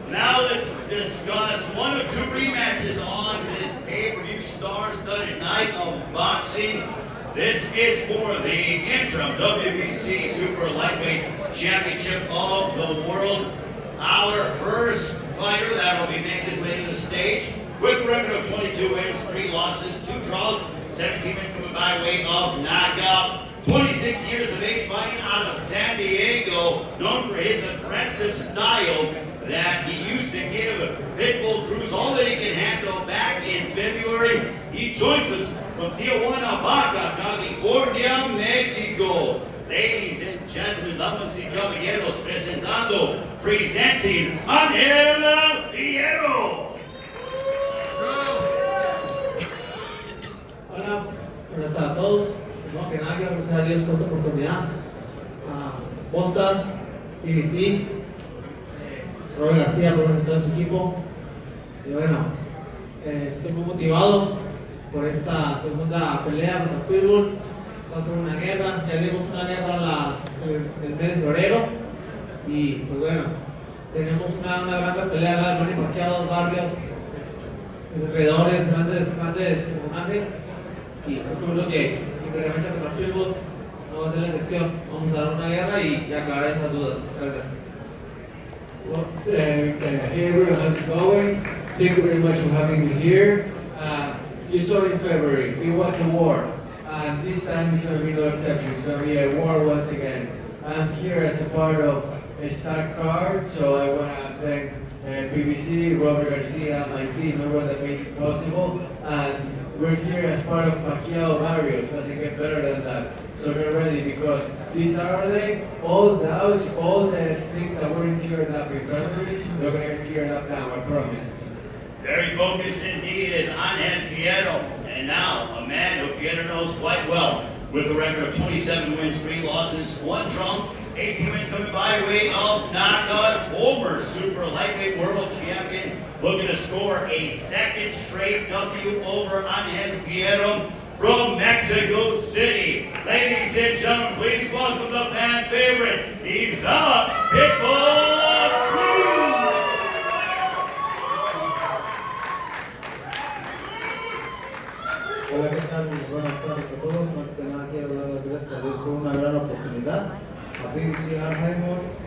Now let's discuss one of two rematches on this pay-per-view star-studded night of boxing. This is for the interim WBC Super Lightweight Championship of the World. Our first fighter that will be making his way to the stage with a record of 22 wins, 3 losses, 2 draws, 17 wins coming by way of knockout. 26 years of age, fighting out of San Diego, known for his aggressive style that he used to give Pitbull Cruz all that he can handle back in February. He joins us from Tijuana, Baja California, Mexico. Ladies and gentlemen, damas y caballeros, presenting Pacquiao-Barrios. Hola, buenas tardes a todos. No, que nada, gracias a Dios por esta oportunidad. Boston, PBC, Robert García, por todo su equipo. Y bueno, estoy muy motivado por esta segunda pelea contra Pitbull. Va a ser una guerra, ya dimos una guerra el mes de febrero. Y pues bueno, tenemos una gran pelea de Manny Pacquiao-Barrios, alrededores, grandes personajes. Y pues seguro que revancha contra Pitbull no va a ser la excepción. Vamos a dar una guerra y aclarar esas dudas. Gracias. Well, hey everyone, how's it going? Thank you very much for having me here. You saw in February, it was a war. And this time it's going to be no exception. It's going to be a war once again. I'm here as a part of a Undercard, so I want to thank PBC, Robert Garcia, my team, everyone that made it possible. And we're here as part of Pacquiao-Barrios. Doesn't get better than that. So get ready, because this Saturday, all doubts, all the things that weren't cleared up in February, they're going to get cleared up now, I promise. Very focused indeed is Fierro. And now, a man who Fierro knows quite well, with a record of 27 wins, 3 losses, 1 draw, 18 wins coming by way of knockout, former super lightweight world champion, looking to score a second straight W over Fierro from Mexico City. Ladies and gentlemen, please welcome the fan favorite, Pitbull-Fierro. Hola, ¿qué tal? Buenas tardes a todos. Más que nada quiero dar las gracias a Dios por una gran oportunidad. A PBC Anaheim,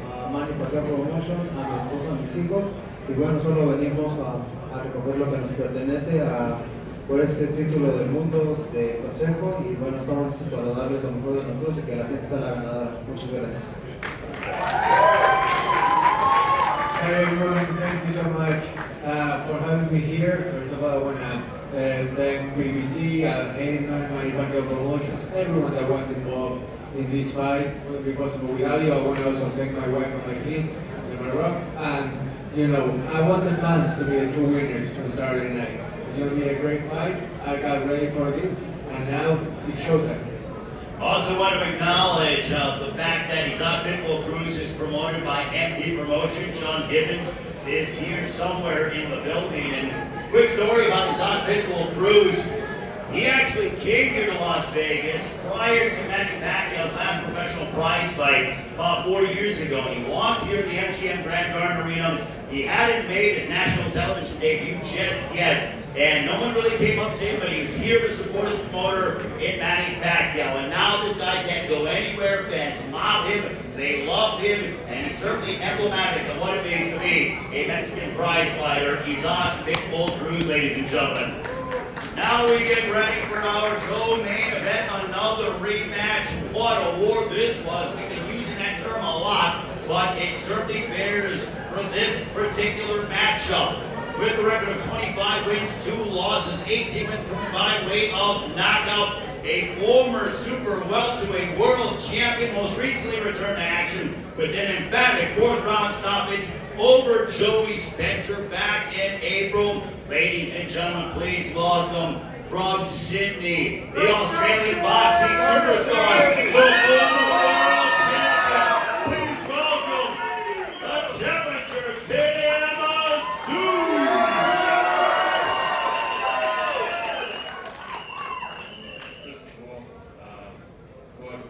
a Manny Pacquiao Promotion, a mi esposa, a mis hijos. Y bueno, solo venimos a recoger lo que nos pertenece por ese título del mundo de consejo. Y bueno, estamos listos para darle lo mejor de nosotros y que la gente sea la ganadora. Muchas gracias. Hey everyone, thank you so much for having me here. First of all, I want to thank BBC, Manny Pacquiao Promotions, everyone that was involved in this fight. It wouldn't be possible without you. I want to also thank my wife and my kids in Morocco. And you know, I want the fans to be the true winners on Saturday night. It's going to be a great fight. I got ready for this, and now it's showtime. Also want to acknowledge the fact that Pitbull Cruz is promoted by MP Promotion. Sean Gibbons is here somewhere in the building. And quick story about Pitbull Cruz. He actually came here to Las Vegas prior to Manny Pacquiao's last professional prize fight about 4 years ago. He walked here to the MGM Grand Garden Arena. He hadn't made his national television debut just yet. And no one really came up to him, but he was here to support his promoter in Manny Pacquiao. And now this guy can't go anywhere. Fans mob him, they love him, and he's certainly emblematic of what it means to be a Mexican prize fighter. He's Pitbull Cruz, ladies and gentlemen. Now we get ready for our co-main event, another rematch. What a war this was. We've been using that term a lot, but it certainly bears for this particular matchup. With a record of 25 wins, 2 losses, 18 wins coming by way of knockout. A former super welterweight world champion, most recently returned to action with an emphatic 4th round stoppage over Joey Spencer back in April. Ladies and gentlemen, please welcome from Sydney, the Australian boxing superstar, the former world champion. Please welcome the challenger, Tszyu.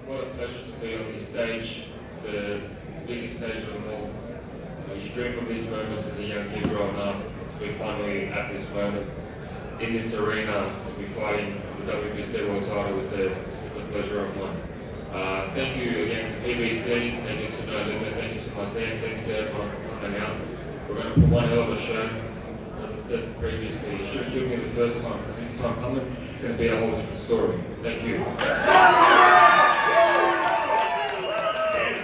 What a pleasure to be on this stage, the biggest stage of them all. You dream of this moment. moments as a young kid growing up to be finally at this moment in this arena to be fighting for the WBC World Title. It's a pleasure of mine. Thank you again to PBC, thank you to No Limit, thank you to my team, thank you to everyone for coming out. We're going to put one hell of a show. As I said previously, you should have killed me the first time, because this time coming, it's going to be a whole different story. Thank you.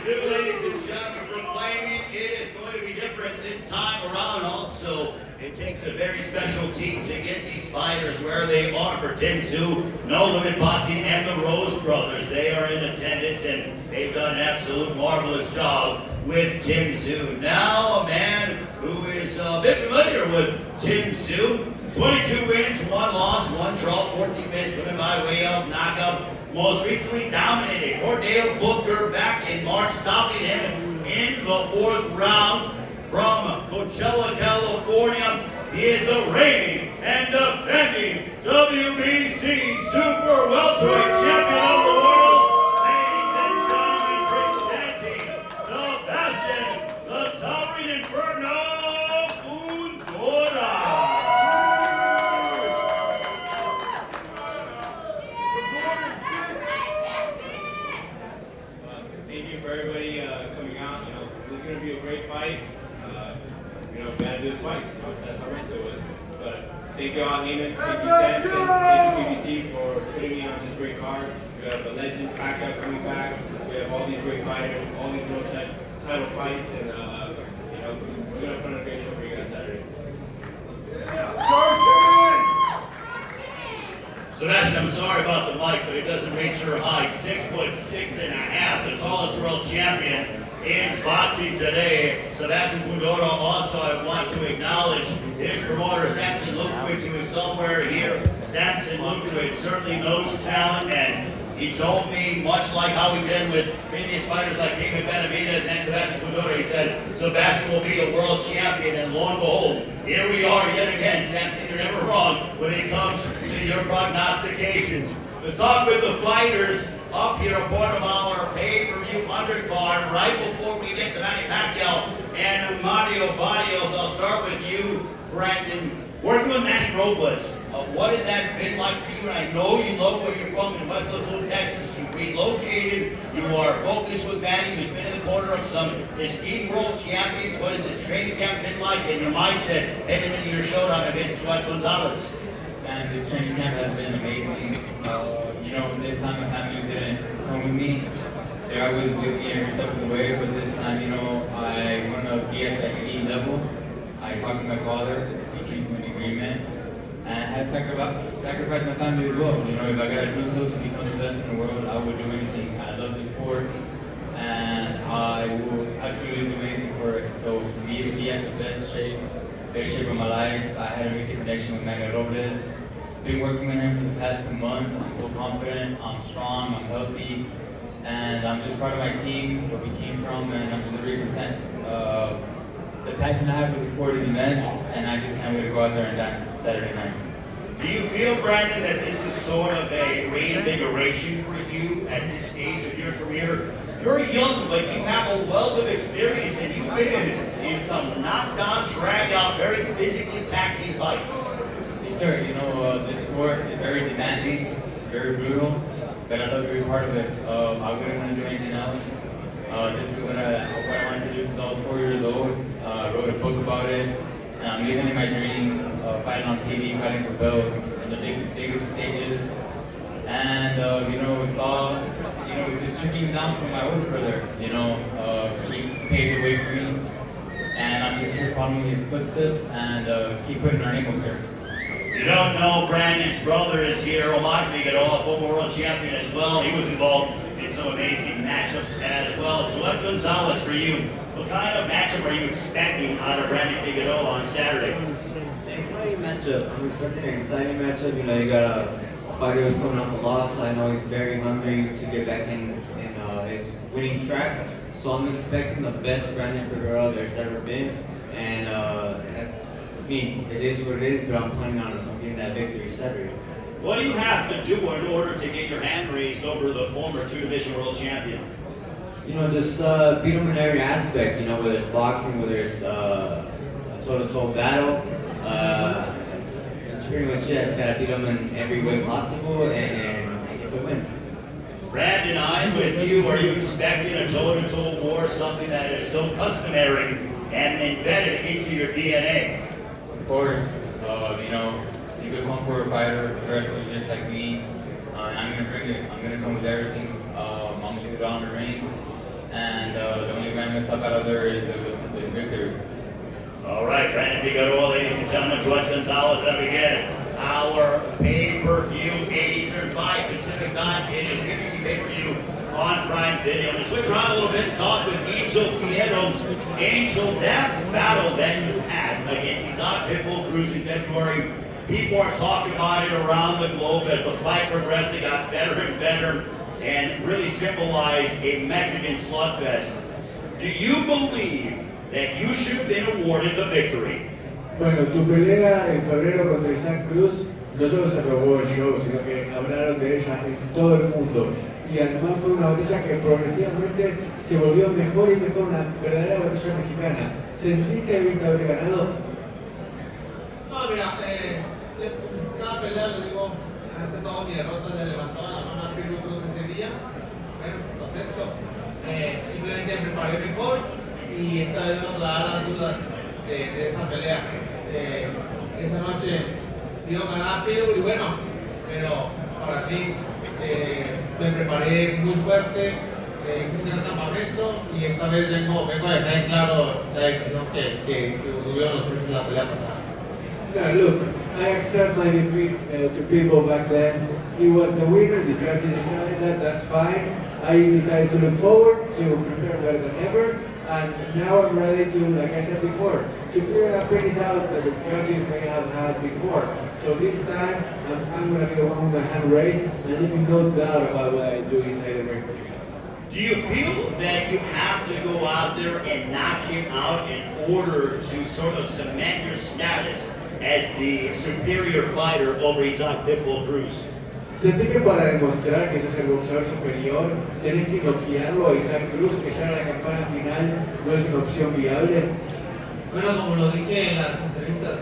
Tszyu, ladies and gentlemen, proclaiming it is going to be different this time around. Also, it takes a very special team to get these fighters where they are. For Tszyu, No Limit Boxing, and the Rose Brothers, they are in attendance, and they've done an absolute marvelous job with Tszyu. Now, a man who is a bit familiar with Tszyu. 22 wins, 1 loss, 1 draw, 14 wins, winning by way of knockout. Most recently dominated Cordell Booker back in March, stopping him in the 4th round from Coachella, California. He is the reigning and defending WBC Super Welterweight Champion of the world. Ladies and gentlemen, presenting Sebastian, the Towering Inferno Fundora. Thank you for everybody coming out. This is going to be a great fight. We got to do it twice. That's how nice it was. But thank you all, Heyman. Thank you, Samson. Thank you, PBC, for putting me on this great card. We have a legend Pacquiao coming back. We have all these great fighters, all these world title fights, and we're going to put on a great show for you guys Saturday. Sebastian, I'm sorry about the mic, but it doesn't reach your height. 6'6.5", the tallest world champion in boxing today. Sebastian Fundora. Also, I want to acknowledge his promoter, Samson Lukowicz, who is somewhere here. Samson Lukowicz certainly knows talent, and he told me, much like how he did with previous fighters like David Benavidez and Sebastian Fundora, he said Sebastian will be a world champion, and lo and behold, here we are yet again. Samson, you're never wrong when it comes to your prognostications. Let's talk with the fighters up here, a part of our pay-per-view undercard. Right before we get to Manny Pacquiao and Pacquiao-Barrios, I'll start with you, Brandon. Working with Manny Robles, what has that been like for you? And I know you love where you're from in West Lafourche, Texas. You relocated. You are focused with Manny, who's been in the corner of some esteemed world champions. What has this training camp been like, and your mindset heading into your showdown against Tszyu and Gonzalez? And this training camp has been amazing. This time my family didn't come with me. They're always with me every step of the way, but this time, I want to be at that elite level. I talked to my father, he came to an agreement, and I had to sacrifice my family as well. If I got to do so to become the best in the world, I would do anything. I love the sport, and I will absolutely do anything for it. So for me to be at the best shape of my life, I had to make the connection with Manny Robles. Been working with him for the past 2 months. I'm so confident, I'm strong, I'm healthy, and I'm just proud of my team, where we came from, and I'm just very content. The passion I have for the sport is immense, and I just can't wait to go out there and dance Saturday night. Do you feel, Brandon, that this is sort of a reinvigoration for you at this stage of your career? You're young, but you have a wealth of experience, and you've been in some knockdown, drag-out, very physically taxing fights. Yes, sir. This sport is very demanding, very brutal, but I love every part of it. I wouldn't want to do anything else. This is what I wanted to do since I was 4 years old. I wrote a book about it, and I'm living in my dreams, fighting on TV, fighting for belts, in the biggest of stages. And, it's all, it's tricking down from my older brother, he paved the way for me. And I'm just here following his footsteps and keep putting our name up there. You don't know, Brandon's brother is here, Omar Figueroa, former world champion as well. He was involved in some amazing matchups as well. Tszyu and Gonzalez, for you, what kind of matchup are you expecting out of Brandon Figueroa on Saturday? An exciting matchup. I'm expecting an exciting matchup. You got a fighter who's coming off a loss. I know he's very hungry to get back in his winning track. So I'm expecting the best Brandon Figueroa there's ever been. And it is what it is, but I'm planning on getting that victory Saturday. What do you have to do in order to get your hand raised over the former two-division world champion? Just beat him in every aspect, whether it's boxing, whether it's toe-to-toe battle. That's pretty much it. I just gotta beat him in every way possible and get the win. Brandon, I'm with you. Are you expecting a toe-to-toe war, something that is so customary and embedded into your DNA? Of course, you know, he's a kung fu fighter, wrestler just like me. And I'm gonna bring it. I'm gonna come with everything. I'm gonna do it on the ring. And the only way I'm gonna step out of there is with victory. All right, Brandon Figueroa, ladies and gentlemen, Joel Gonzalez, then we get our pay-per-view, 8 Eastern, 5 Pacific time. It is PBC pay-per-view on Prime Video. To switch around a little bit and talk with Angel Fierro. Angel, that battle that you had against PItbull Cruz in February, people are talking about it around the globe as the fight progressed. It got better and better and really symbolized a Mexican slugfest. Do you believe that you should have been awarded the victory? Bueno, tu pelea en febrero contra Isaac Cruz no solo se robó el show, sino que hablaron de ella en todo el mundo. Y además fue una batalla que progresivamente se volvió mejor y mejor, una verdadera batalla mexicana. ¿Sentís que debiste haber ganado? No, mira, cada pelea le digo, hace todo mi derrota, le levantaba la mano a Pirlo Cruz ese día. Bueno, lo acepto. Simplemente me preparé mejor y esta vez no traer las dudas de esa pelea. Esa noche iba a ganar a Pirlo y bueno, pero para fin me preparé muy fuerte, hice un gran campamento y esta vez vengo a dejar en claro la decisión que tuvieron los jueces de la pelea pasada. No, look, I accept my defeat to PItbull back then. He was the winner, the judges decided that, that's fine. I decided to look forward, to prepare better than ever, and now I'm ready to, like I said before, to clear up any doubts that the judges may have had before. So this time, I'm going to be the one with my hand raised, and leaving no doubt about what I do inside the ring. Do you feel that you have to go out there and knock him out in order to sort of cement your status as the superior fighter over PItbull Cruz? Sentí que para demostrar que sos el boxeador superior, tenés que noquearlo a Isaac Cruz, que ya la campana final no es una opción viable. Bueno, como lo dije en las entrevistas,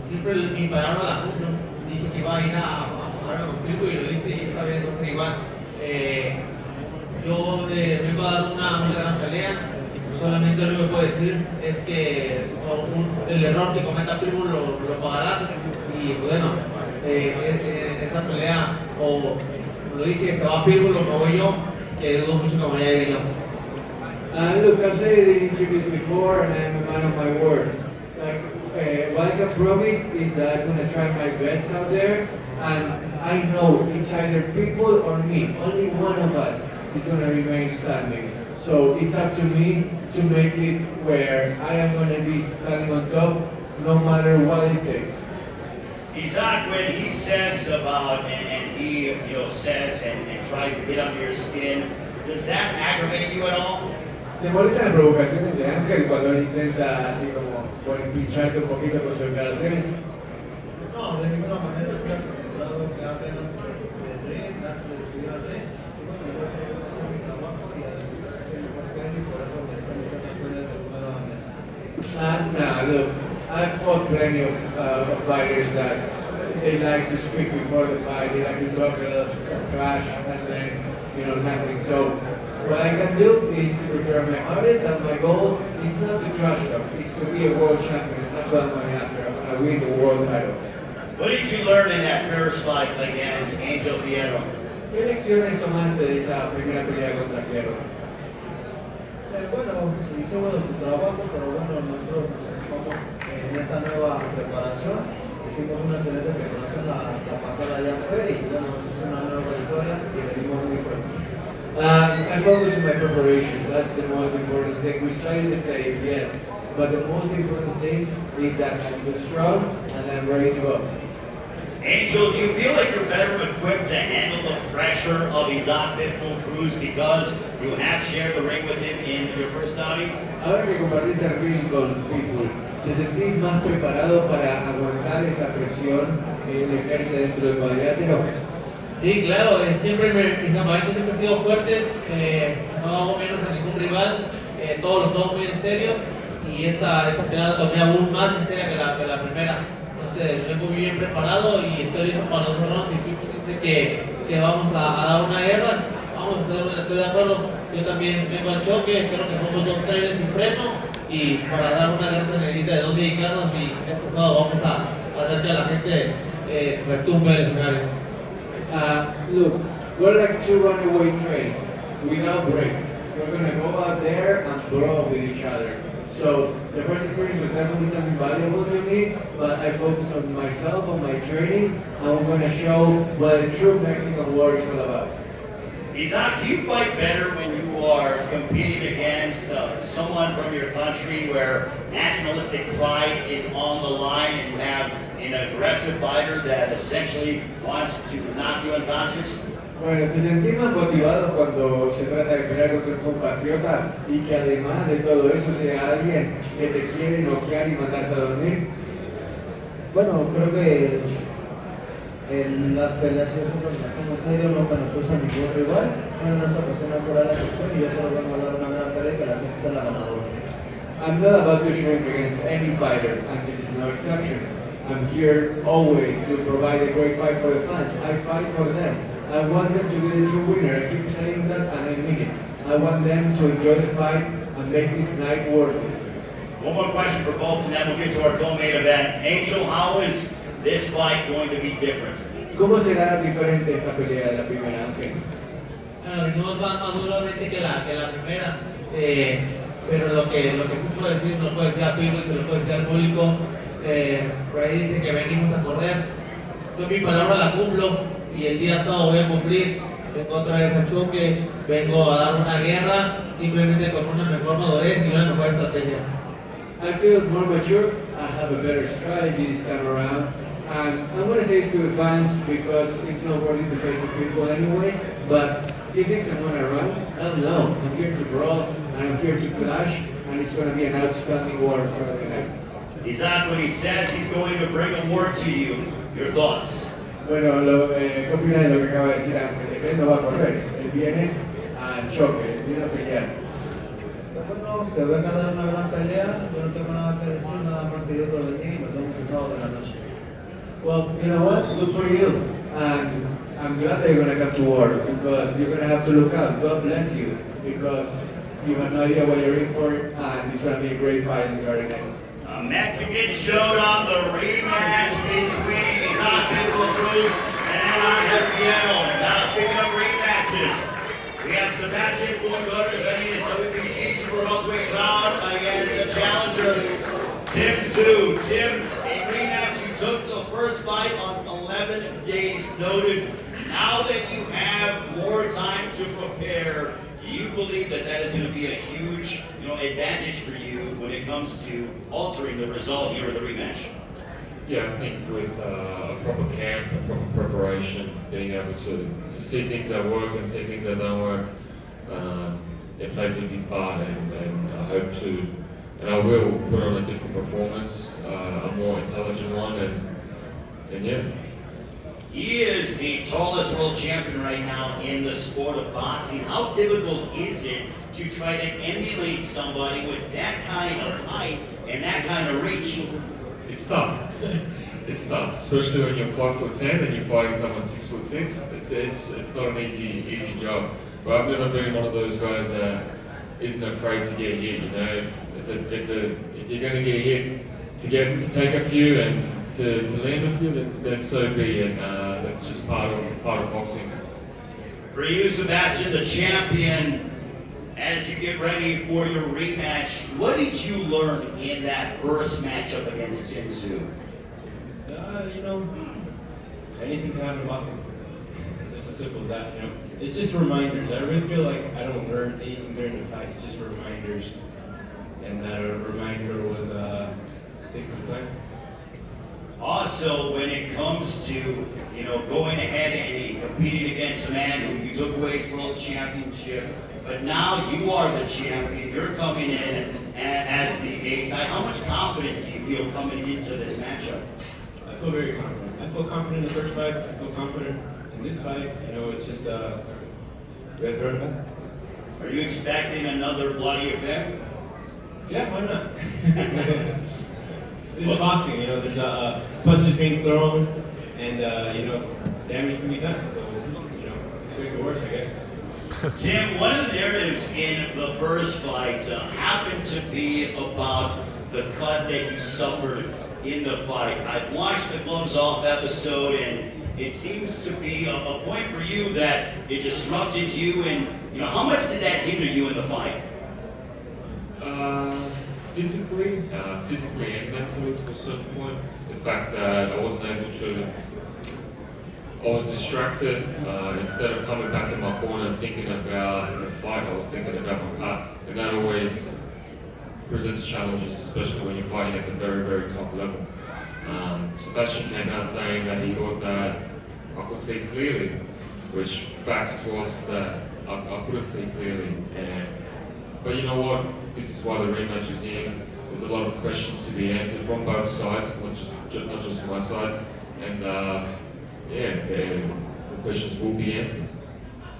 siempre mi palabra la cumplo. Dije que iba a ir a jugar con Pirlo y lo hice y esta vez va a ser igual. Yo vengo a dar una gran pelea. Solamente lo que puedo decir es que el error que cometa Pirlo lo pagará. Y pues bueno, esa pelea, o lo dije, se va Pirlo, me voy yo, que dudo mucho que vaya a ir yo. Look, I've said it in interviews before, and I'm a man of my word. What I can promise is that I'm going to try my best out there, and I know it's either people or me. Only one of us is going to remain standing. So it's up to me to make it where I am going to be standing on top, no matter what it takes. Isaac, when he says about, and he says and tries to get under your skin, does that aggravate you at all? ¿Te molestan las provocaciones de Ángel cuando él intenta así como pincharte un poquito con sus declaraciones? No, de ninguna manera estoy acostumbrado que hablen antes de ring, antes de subir al ring. Y bueno, yo solo voy a hacer mi trabajo y a soy el mejor y por eso me estamos tratando de nuevamente. Nah, look, I've fought plenty of fighters that they like to speak before the fight, they like to talk a lot of trash and then, nothing. So what I can do is to prepare my hardest, and my goal is not to trash them, it's to be a world champion. That's what I'm going after. I'm going to win the world title. What did you learn in that first fight against Angel Fierro? ¿Qué lecciones tomaste de esa primera pelea contra Fierro? Bueno, hicimos nuestro trabajo, pero bueno, nosotros nos enfocamos en esta nueva preparación. Hicimos una excelente preparación, la pasada ya fue, y bueno, es una nueva historia y venimos muy fuertes. I focus on my preparation. That's the most important thing. We studied the tape, yes, but the most important thing is that I feel strong and I'm ready to go. Angel, do you feel like you're better equipped to handle the pressure of PItbull Cruz because you have shared the ring with him in your first outing? Ahora que compartiste el ring con Pitbull, ¿te sentís más preparado para aguantar esa presión que él ejerce dentro del cuadrilátero? Sí, claro, mis campamentos siempre han sido fuertes, no hago menos a ningún rival, todos los tomo muy en serio y esta pelea la tomé aún más en serio que la primera. Entonces vengo muy bien preparado y estoy listo para los dos rounds. Y Pipo dice que vamos a dar una guerra, estoy de acuerdo. Yo también vengo al choque, creo que somos dos trailers sin freno y para dar una guerra negrita de dos mexicanos y este sábado vamos a hacer que la gente retumbe el escenario. Look, we're like two runaway trains without brakes. We're gonna go out there and brawl with each other. So the first experience was definitely something valuable to me, but I focused on myself, on my training, and we're gonna show what a true Mexican war is all about. Isaac, do you fight better when you are competing against someone from your country where nationalistic pride is on the line and you have an aggressive fighter that essentially wants to knock you unconscious? Bueno, te sentís más motivado cuando se trata de pelear contra un compatriota y que además de todo eso sea alguien que te quiere noquear y mandarte a dormir. Bueno, creo que en las peleas yo siempre me tomo en serio, nunca nos puso a ningún rival. Bueno, en esta ocasión no será la excepción y yo solo vengo a dar una gran pelea y que la gente sea la ganadora. I'm not about to shrink against any fighter, and this is no exception. I'm here always to provide a great fight for the fans. I fight for them. I want them to be the true winner. I keep saying that and I mean it. I want them to enjoy the fight and make this night worth it. One more question for both and then we'll get to our co-main event. Angel, how is this fight going to be different? ¿Cómo será diferente esta pelea de la primera, Ángel? Bueno, venimos más duramente que la primera, pero lo que sí puedo decir, no puedo decir a PItbull y se lo puedo decir al público. Por ahí dice que venimos a correr. Yo mi palabra la cumplo y el día sábado voy a cumplir. Vengo otra vez al choque, vengo a dar una guerra, simplemente con una mejor madurez y una mejor estrategia. I feel more mature, I have a better strategy this time around. And I'm going to say this to the fans because it's not worthy to say to people anyway, but he thinks I'm going to run? Hell no, I'm here to brawl and I'm here to clash and it's going to be an outstanding war on Saturday night. Isaac, when he says he's going to bring a war to you, your thoughts? Bueno, ¿qué opinas de lo que acaba de decir Ángel? Él no va a correr, él viene al choque, él viene a pelear. Bueno, que venga a dar una gran pelea, yo no tengo nada que decir, nada más que Dios lo bendiga y nos vemos el sábado de la noche. Well, you know what? Good for you. And I'm glad that you're going to come to war because you're going to have to look out. God bless you because you have no idea what you're in for and it's going to be a great fight on Saturday night. A Mexican showdown, the rematch between Isaac Cruz and Fundora-Tszyu. Now speaking of rematches, we have Sebastian Fundora defending his WBC Super Welterweight round against the challenger Tszyu. Tim, a rematch. You took the first fight on 11 days' notice. Now that you have more time to prepare, do you believe that is going to be a huge, advantage for you when it comes to altering the result here in the rematch? Yeah, I think with a proper camp, a proper preparation, being able to see things that work and see things that don't work, it plays a big part, and I hope to, and I will put on a different performance, a more intelligent one, and yeah. He is the tallest world champion right now in the sport of boxing. How difficult is it to try to emulate somebody with that kind of height and that kind of reach? It's tough. It's tough, especially when you're 5'10" and you're fighting someone 6'6". It's not an easy job. But I've never been one of those guys that isn't afraid to get hit. If you're going to get hit, to take a few and to land a few, then so be it. That's just part of boxing. For you, Sebastian, the champion, as you get ready for your rematch, what did you learn in that first matchup against Tszyu? Anything can happen in boxing. Just as simple as that, It's just reminders. I really feel like I don't learn anything during the fight. It's just reminders. And that reminder was stick to the plan. Also, when it comes to, going ahead and competing against a man who you took away his world championship, but now you are the champion, you're coming in as the ace. How much confidence do you feel coming into this matchup? I feel very confident. I feel confident in the first fight. I feel confident in this fight. It's just, we have to run it back. Are you expecting another bloody affair? Yeah, why not? This is boxing, you know, there's punches being thrown and, you know, damage can be done. So, you know, expect the worst, I guess. Tim, one of the narratives in the first fight happened to be about the cut that you suffered in the fight. I've watched the Gloves Off episode, and it seems to be a point for you that it disrupted you. And you know, how much did that hinder you in the fight? Physically and mentally to a certain point. The fact that I wasn't able to, I was distracted. Instead of coming back in my corner thinking about the fight, I was thinking about my cut, and that always presents challenges, especially when you're fighting at the very, very top level. Sebastian came out saying that he thought that I could see clearly, which facts was that I couldn't see clearly. But you know what? This is why the rematch is here. There's a lot of questions to be answered from both sides, not just my side. And the questions will be answered.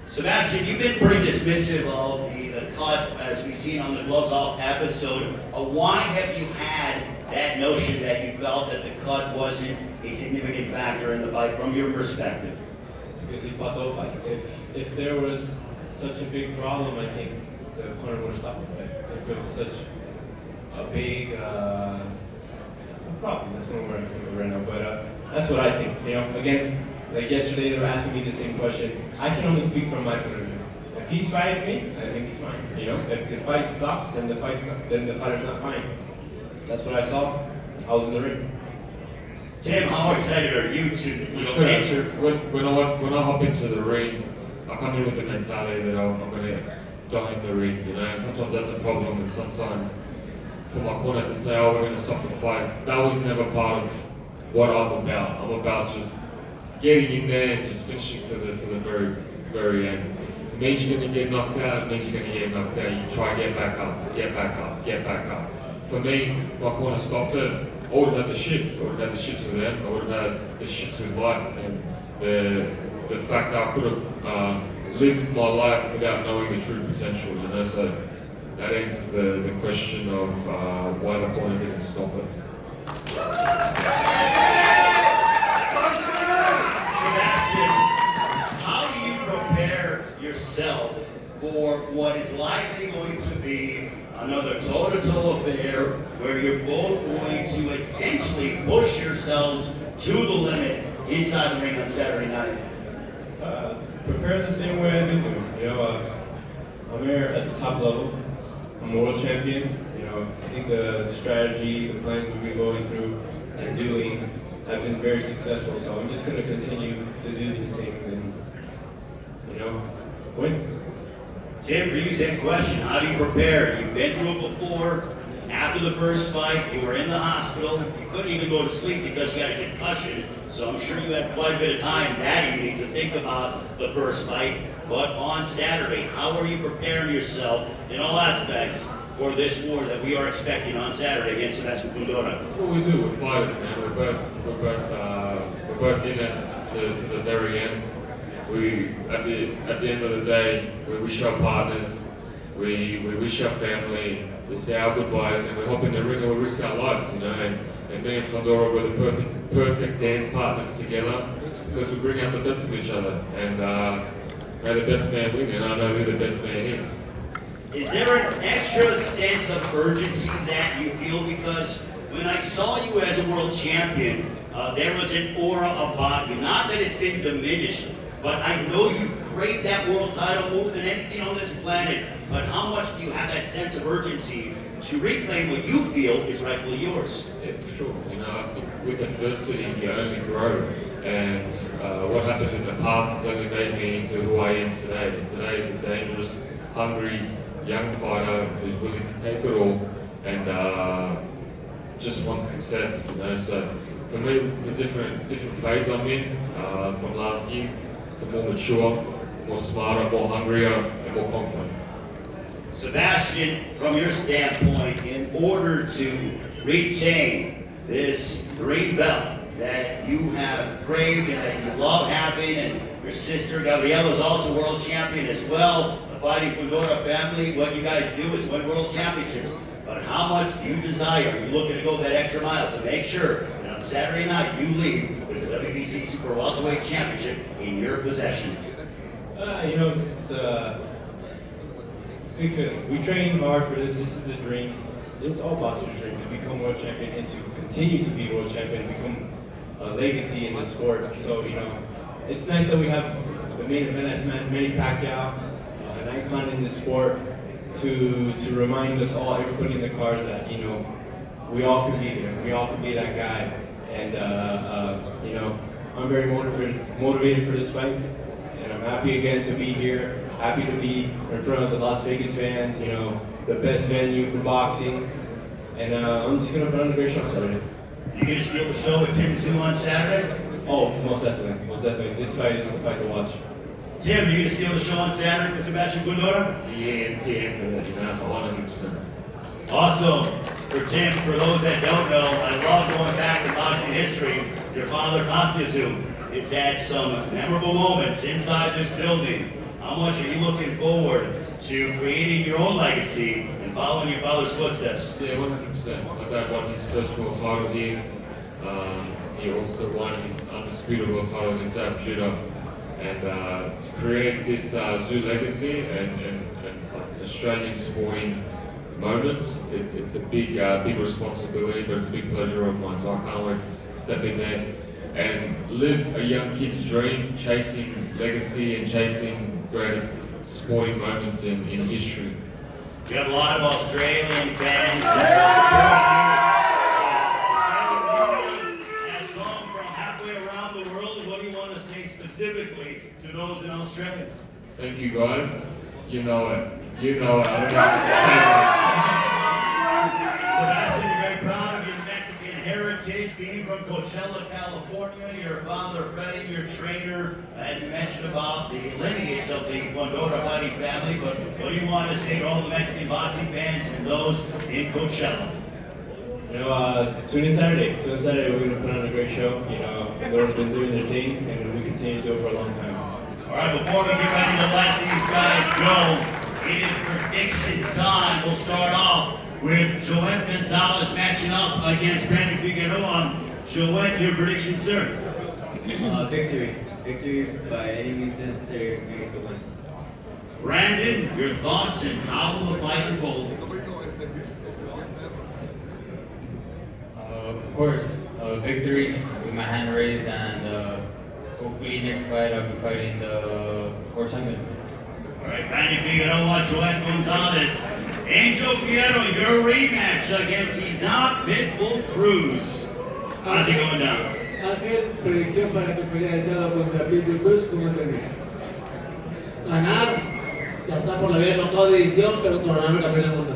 Sebastian, you've been pretty dismissive of the cut, as we've seen on the Gloves Off episode. Why have you had that notion that you felt that the cut wasn't a significant factor in the fight from your perspective? Because he fought the fight. If there was such a big problem, I think the opponent would have stopped the fight. If it was such a big problem, that's not where I'm thinking right now. But that's what I think. You know, again, like yesterday they were asking me the same question. I can only speak from my point of view. If he's fighting me, I think he's fine. You know, if the fight stops, then the fighter's not fine. That's what I saw. I was in the ring. Tim, how excited are you to enter? When I hop into the ring, I come in with the mentality that I'm going to die in the ring. You know, and sometimes that's a problem, and sometimes for my corner to say, "Oh, we're going to stop the fight," that was never part of what I'm about. I'm about just getting in there and just finishing to the very, very end. It means you're going to get knocked out. It means you're going to get knocked out. You try get back up, get back up, get back up. For me, my corner stopped it. I would have had the shits. I would have had the shits with them. I would have had the shits with life. And the fact that I could have lived my life without knowing the true potential, you know. So that answers the question of why the corner didn't stop it. Sebastian, how do you prepare yourself for what is likely going to be another toe-to-toe affair where you're both going to essentially push yourselves to the limit inside the ring on Saturday night? Prepare the same way I've been doing. You know, I'm here at the top level. I'm a world champion. You know, I think the strategy, the plan we've been going through and doing have been very successful. So I'm just going to continue to do these things and, you know, win. Tim, for you, same question. How do you prepare? You've been through it before. After the first fight, you were in the hospital. You couldn't even go to sleep because you had a concussion. So I'm sure you had quite a bit of time that evening to think about the first fight. But on Saturday, how are you preparing yourself in all aspects for this war that we are expecting on Saturday against Tszyu and Fundora? That's what we do. We're fighters, man. We're both in it to the very end. We at the end of the day, we wish our partners, we wish our family, we say our goodbyes, and we hop in the ring and we risk our lives, you know. And me and Fundora were the perfect dance partners together because we bring out the best of each other. And may the best man win, and I know who the best man is. Is there an extra sense of urgency that you feel? Because when I saw you as a world champion, there was an aura about you. Not that it's been diminished, but I know you crave that world title more than anything on this planet. But how much do you have that sense of urgency to reclaim what you feel is rightfully yours? Yeah, for sure. You know, I think with adversity, you only grow. And what happened in the past has only made me into who I am today. And today is a dangerous, hungry, young fighter who's willing to take it all and just wants success. You know, so for me, this is a different phase I'm in from last year. It's a more mature, more smarter, more hungrier, and more confident. Sebastian, from your standpoint, in order to retain this green belt that you have craved and that you love having, and your sister Gabriela is also world champion as well, the Fighting Fundora family, what you guys do is win world championships. but how much do you desire? Are you looking to go that extra mile to make sure that on Saturday night you leave with the WBC Super Welterweight Championship in your possession? It's a big feeling. We train hard for this. This is the dream. This is all boxers' dream, to become world champion and to continue to be world champion, become a legacy in the sport. So, it's nice that we have the main event as Manny Pacquiao, an icon in the sport, to remind us all, everybody in the card, that we all can be there. We all can be that guy. And I'm very motivated for this fight, and I'm happy again to be here. Happy to be in front of the Las Vegas fans. The best venue for boxing, and I'm just gonna put on a great show Saturday. You gonna steal the show with Tszyu on Saturday? Oh, most definitely. This fight is the fight to watch. Tim, are you gonna steal the show on Saturday with Sebastian Fundora? Yeah, he answered that, 100%. Awesome. For Tim, for those that don't know, I love going back to boxing history. Your father, Tszyu, has had some memorable moments inside this building. How much are you looking forward to creating your own legacy and following your father's footsteps? Yeah, 100%. My dad won his first world title here. He also won his undisputed world title against Judo. And to create this Tszyu legacy and Australian sporting moments, it's a big responsibility, but it's a big pleasure of mine. So I can't wait to step in there and live a young kid's dream, chasing legacy and chasing greatest sporting moments in history. We have a lot of Australian fans. Has come from halfway around the world. What do you want to say specifically to those in Australia? Thank you, guys. You know it. I don't have to say much. Sebastian, you're very proud of your Mexican heritage, being from Coachella, California. Your father, Freddie, your trainer, as you mentioned about the lineage of the Fundora fighting family. But what do you want to say to all the Mexican boxing fans and those in Coachella? Tune in Saturday. We're going to put on a great show. They've been doing their thing, and we continue to do it for a long time. All right, before we get ready to let these guys go, it is prediction time. We'll start off with Joet Gonzalez matching up against Brandon Figueroa. Joet, your prediction, sir? Victory. Victory by any means necessary to make the win. Brandon, your thoughts and how will the fight unfold? Of course, victory with my hand raised, and hopefully next fight I'll be fighting the world champion. All right, Brandon Figueroa, Joet Gonzalez. Angel Fierro, your rematch against Isaac Pitbull Cruz. How's it going down? Ángel, predicción para tu pelea de sábado contra PItbull Cruz, ¿cómo termina? Ganar, ya está por la vía de knockout de edición, pero coronarme campeón del mundo.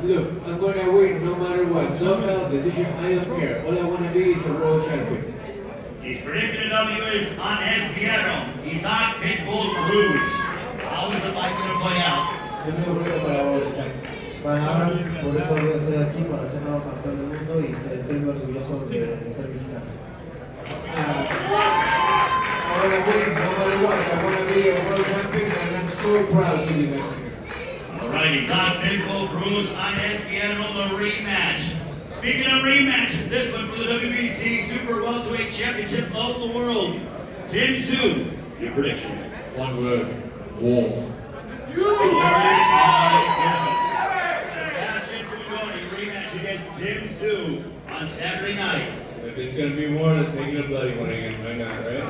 Look, I'm gonna win no matter what. Knockout, decision, I don't care. All I wanna be is a world champion. His predicted W is Angel Fierro, Isaac Pitbull Cruz. How is the fight going to play out? Yo me voy para vos, Chuck. Ganaron, por eso yo estoy aquí para ser nuevo campeón del mundo y estoy muy orgulloso de ser mexicano. I wanna win no matter what. I wanna be a world champion, and I'm so proud to be Mexican. All right, Isaac Pitbull Cruz, Angel Fierro, the rematch. Speaking of rematches, this one for the WBC Super Welterweight Championship of the World. Tszyu, your prediction? One word, war. Sebastian Fundora, rematch against Tszyu on Saturday night. If it's going to be war, let's make it a bloody one again. Why not, right?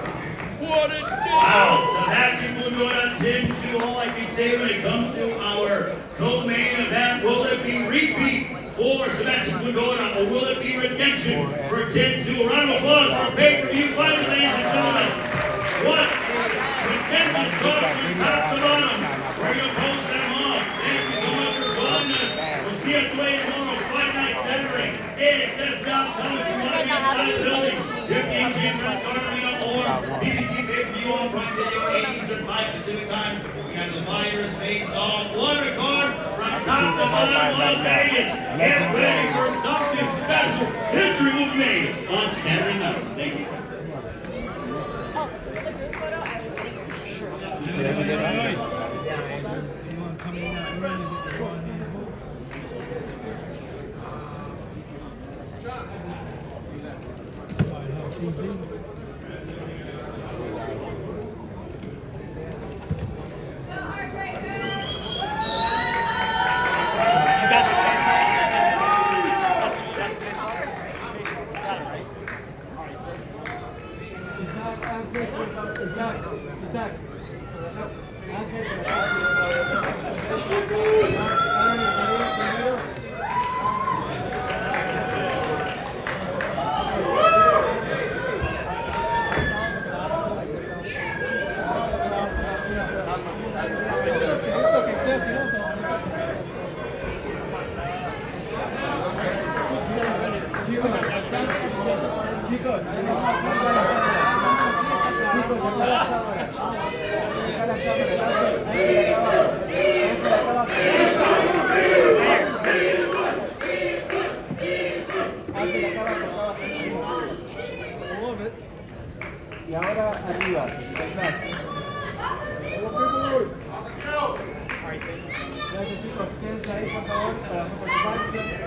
Wow, Sebastian Fundora, Tszyu, all I can say when it comes to our co-main event, will it be repeat for Sebastian Fundora, or will it be redemption for Tszyu? A round of applause for pay-per-view fighters, ladies and gentlemen. What a tremendous card from top to bottom. We're going to post them off. Thank you so much for joining us. We'll see you at the way tomorrow, Fight Night Saturday. AXS.com if you want to be inside the building. Your game champion, Carolina, or BBC pay-per-view on Prime Video, 8 Eastern, 5 Pacific Time. We have the fighters face off. What a card from top to bottom, Las Vegas. Get ready for something special. History will be made on Saturday night. Thank you. You want to come in now? Y ahora arriba. Gracias chicos, quédense ahí por favor para participar.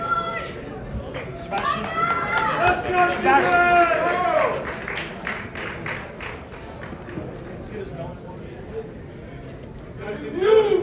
Sebastian. Let's get his belt for me. You,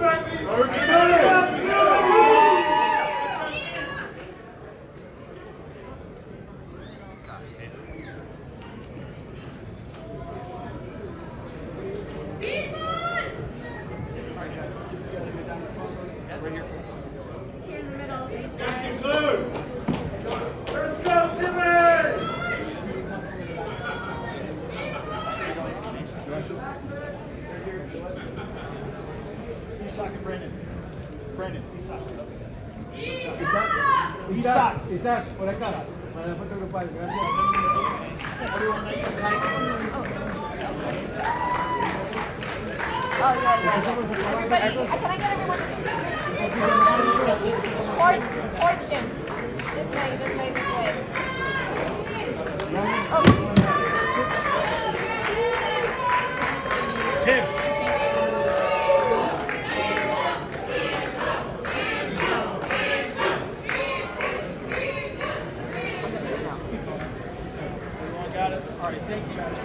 Isaac, por acá, para la foto grupal, gracias. Everyone nice and tight. Oh, yeah. Everybody, can I get everyone? Point them. This way, this way, this way. Oh. Tim. Got it. All right, thank you guys.